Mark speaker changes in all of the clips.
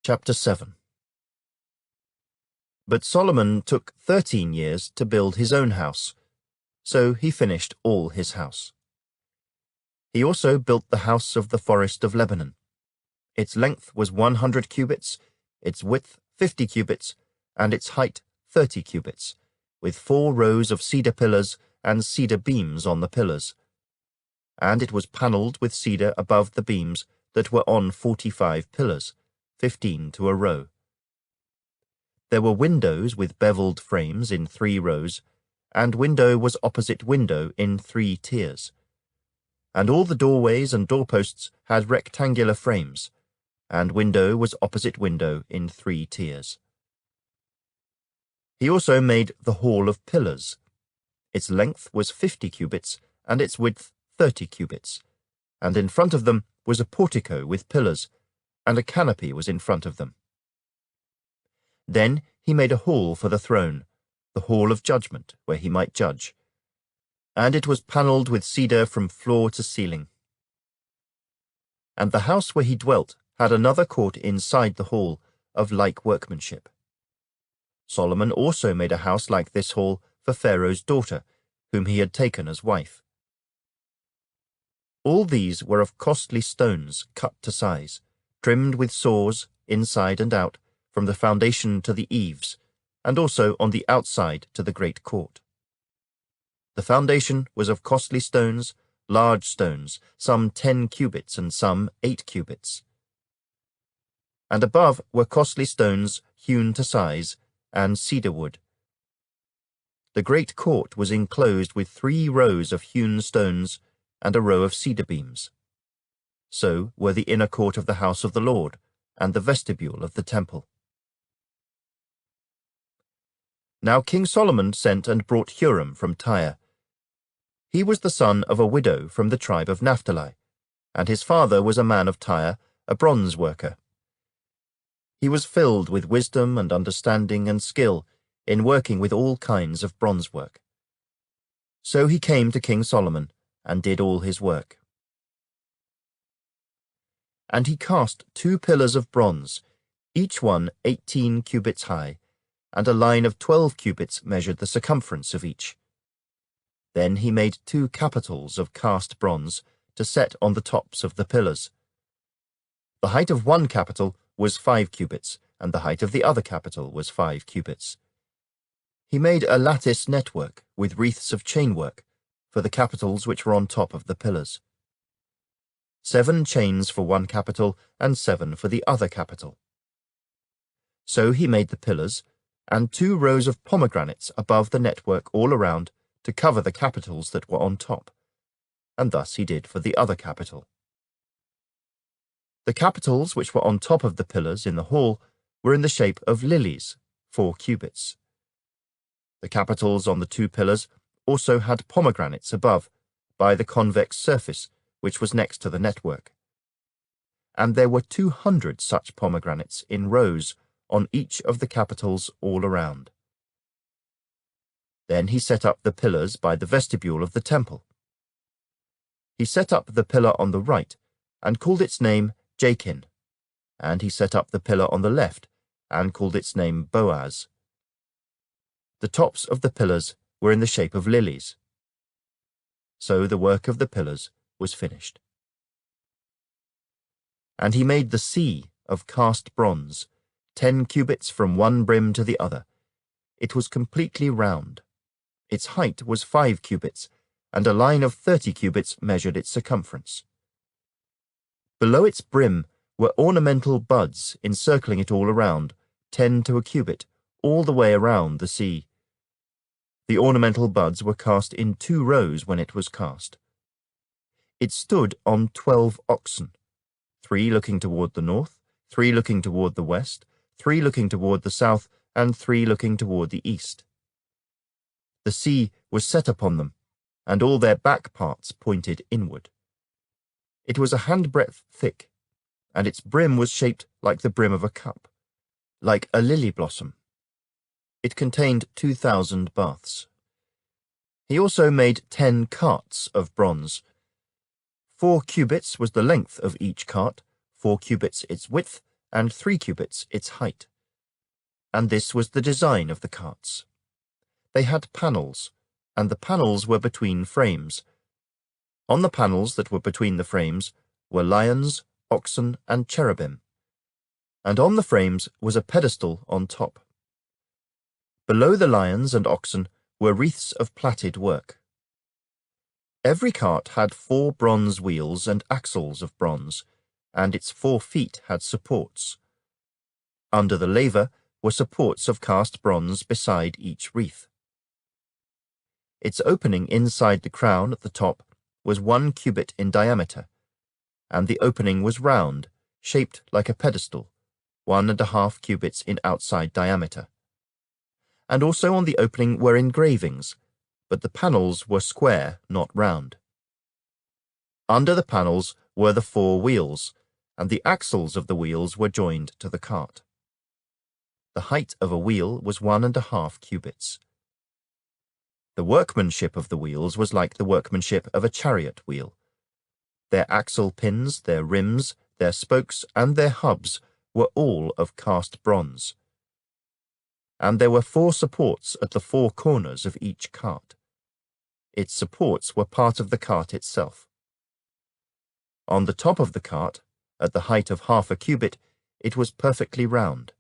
Speaker 1: Chapter 7. But Solomon took 13 years to build his own house, so he finished all his house. He also built the house of the forest of Lebanon. Its length was 100 cubits, its width 50 cubits, and its height 30 cubits, with 4 rows of cedar pillars and cedar beams on the pillars. And it was panelled with cedar above the beams that were on 45 pillars, 15 to a row. There were windows with beveled frames in 3 rows, and window was opposite window in 3 tiers. And all the doorways and doorposts had rectangular frames, and window was opposite window in 3 tiers. He also made the hall of pillars. Its length was 50 cubits, and its width 30 cubits, and in front of them was a portico with pillars, and a canopy was in front of them. Then he made a hall for the throne, the hall of judgment, where he might judge. And it was panelled with cedar from floor to ceiling. And the house where he dwelt had another court inside the hall, of like workmanship. Solomon also made a house like this hall for Pharaoh's daughter, whom he had taken as wife. All these were of costly stones cut to size, trimmed with saws, inside and out, from the foundation to the eaves, and also on the outside to the great court. The foundation was of costly stones, large stones, some 10 cubits and some 8 cubits. And above were costly stones hewn to size, and cedar wood. The great court was enclosed with 3 rows of hewn stones and a row of cedar beams. So were the inner court of the house of the Lord, and the vestibule of the temple. Now King Solomon sent and brought Huram from Tyre. He was the son of a widow from the tribe of Naphtali, and his father was a man of Tyre, a bronze worker. He was filled with wisdom and understanding and skill in working with all kinds of bronze work. So he came to King Solomon and did all his work. And he cast 2 pillars of bronze, each one 18 cubits high, and a line of 12 cubits measured the circumference of each. Then he made 2 capitals of cast bronze to set on the tops of the pillars. The height of one capital was 5 cubits, and the height of the other capital was 5 cubits. He made a lattice network with wreaths of chainwork for the capitals which were on top of the pillars. 7 chains for one capital and 7 for the other capital. So he made the pillars, and 2 rows of pomegranates above the network all around to cover the capitals that were on top, and thus he did for the other capital. The capitals which were on top of the pillars in the hall were in the shape of lilies, 4 cubits. The capitals on the 2 pillars also had pomegranates above, by the convex surface, which was next to the network. And there were 200 such pomegranates in rows on each of the capitals all around. Then he set up the pillars by the vestibule of the temple. He set up the pillar on the right, and called its name Jachin, and he set up the pillar on the left, and called its name Boaz. The tops of the pillars were in the shape of lilies. So the work of the pillars was finished. And he made the sea of cast bronze, 10 cubits from one brim to the other. It was completely round. Its height was 5 cubits, and a line of 30 cubits measured its circumference. Below its brim were ornamental buds encircling it all around, 10 to a cubit, all the way around the sea. The ornamental buds were cast in 2 rows when it was cast. It stood on 12 oxen, 3 looking toward the north, 3 looking toward the west, 3 looking toward the south, and 3 looking toward the east. The sea was set upon them, and all their back parts pointed inward. It was a handbreadth thick, and its brim was shaped like the brim of a cup, like a lily blossom. It contained 2,000 baths. He also made 10 carts of bronze. 4 cubits was the length of each cart, 4 cubits its width, and 3 cubits its height. And this was the design of the carts. They had panels, and the panels were between frames. On the panels that were between the frames were lions, oxen, and cherubim. And on the frames was a pedestal on top. Below the lions and oxen were wreaths of plaited work. Every cart had 4 bronze wheels and axles of bronze, and its 4 feet had supports. Under the laver were supports of cast bronze beside each wreath. Its opening inside the crown at the top was 1 cubit in diameter, and the opening was round, shaped like a pedestal, 1½ cubits in outside diameter. And also on the opening were engravings, but the panels were square, not round. Under the panels were the 4 wheels, and the axles of the wheels were joined to the cart. The height of a wheel was 1½ cubits. The workmanship of the wheels was like the workmanship of a chariot wheel. Their axle pins, their rims, their spokes, and their hubs were all of cast bronze. And there were 4 supports at the 4 corners of each cart. Its supports were part of the cart itself. On the top of the cart, at the height of ½ cubit, it was perfectly round.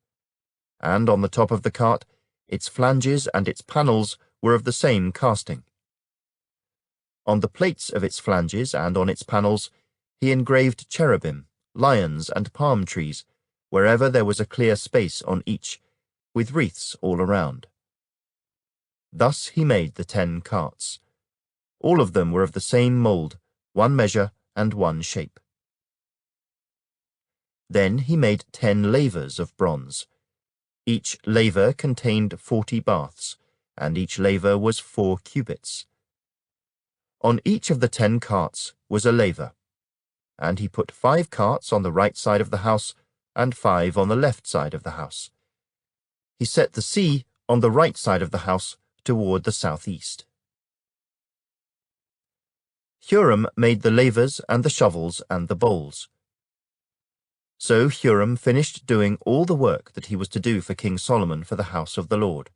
Speaker 1: And on the top of the cart, its flanges and its panels were of the same casting. On the plates of its flanges and on its panels, he engraved cherubim, lions, and palm trees, wherever there was a clear space on each, with wreaths all around. Thus he made the 10 carts. All of them were of the same mould, 1 measure and 1 shape. Then he made 10 lavers of bronze. Each laver contained 40 baths, and each laver was 4 cubits. On each of the 10 carts was a laver, and he put 5 carts on the right side of the house and 5 on the left side of the house. He set the sea on the right side of the house toward the southeast. Huram made the lavers and the shovels and the bowls. So Huram finished doing all the work that he was to do for King Solomon for the house of the Lord.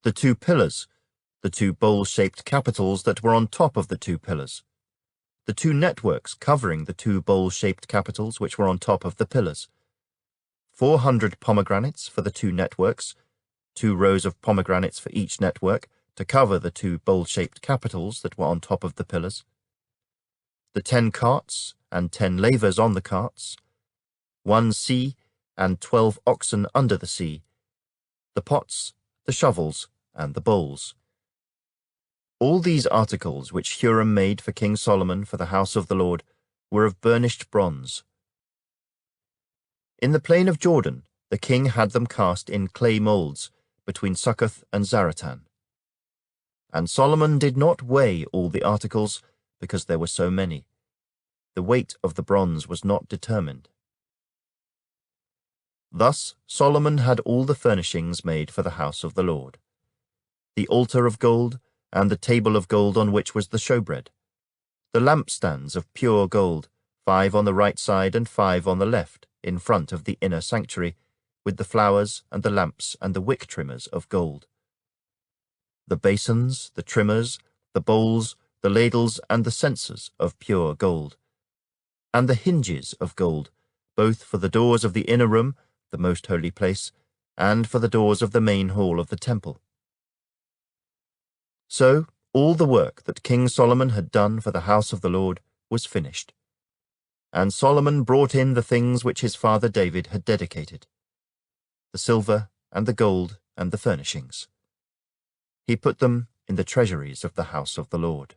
Speaker 1: The 2 pillars, the 2 bowl-shaped capitals that were on top of the 2 pillars, the 2 networks covering the 2 bowl-shaped capitals which were on top of the pillars, 400 pomegranates for the 2 networks, 2 rows of pomegranates for each network to cover the 2 bowl-shaped capitals that were on top of the pillars, the 10 carts and 10 lavers on the carts, 1 sea and 12 oxen under the sea, the pots, the shovels, and the bowls. All these articles which Huram made for King Solomon for the house of the Lord were of burnished bronze. In the plain of Jordan the king had them cast in clay moulds between Succoth and Zaratan. And Solomon did not weigh all the articles because there were so many. The weight of the bronze was not determined. Thus Solomon had all the furnishings made for the house of the Lord: the altar of gold, and the table of gold on which was the showbread, the lampstands of pure gold, 5 on the right side and 5 on the left, in front of the inner sanctuary, with the flowers and the lamps and the wick trimmers of gold, the basins, the trimmers, the bowls, the ladles, and the censers of pure gold, and the hinges of gold, both for the doors of the inner room, the most holy place, and for the doors of the main hall of the temple. So all the work that King Solomon had done for the house of the Lord was finished. And Solomon brought in the things which his father David had dedicated, the silver and the gold and the furnishings. He put them in the treasuries of the house of the Lord.